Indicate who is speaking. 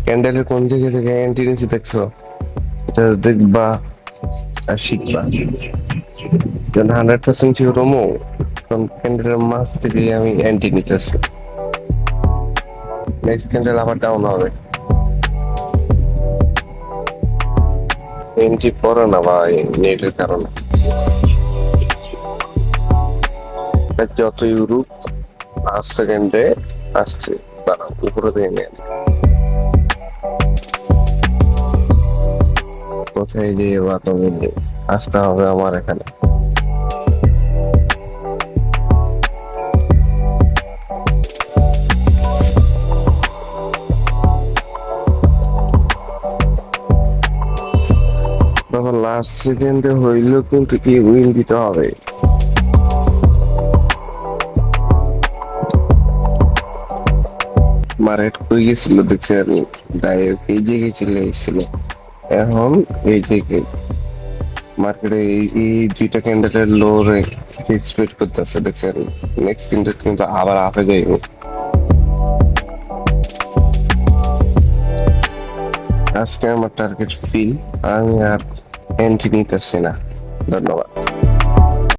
Speaker 1: ক্যান্ডেলের কোন জায়গা থেকে অ্যান্টি নিচে দেখছো? এটা দেখবা আর শিখবা। যখন 100% শিওর হমো তখন ক্যান্ডেলের মাছ থেকে আমি অ্যান্টি নিতেছি। নেক্সট ক্যান্ডেল আবার ডাউন হবে। এন্ট্রি পড়ে না ভাই নেটের কারণে। যত ইউরোপ 5 সেকেন্ডে আসছে, দাঁড়াও উপরে দিয়ে নেন। কোথায় গিয়ে বা তুমি আসতে হবে আমার এখানে। বাবা লাস্ট সেকেন্ডে হইলেও কিন্তু কি উইন দিতে হবে। মার্কেট কই গেছিল দেখছেন, ডাইরেক্ট এই জায়গায় চলে এসেছিল। এখন এই জায়গায় মার্কেটে এই দুইটা ক্যান্ডেলের লো রে এক্সপেক্ট করতেছে দেখছেন। নেক্সট ক্যান্ডেল কিন্তু আবার আপে যাইব। আজকে আমার টার্গেট ফিল, আমি আর এন্ট্রি নিতেছি না। ধন্যবাদ।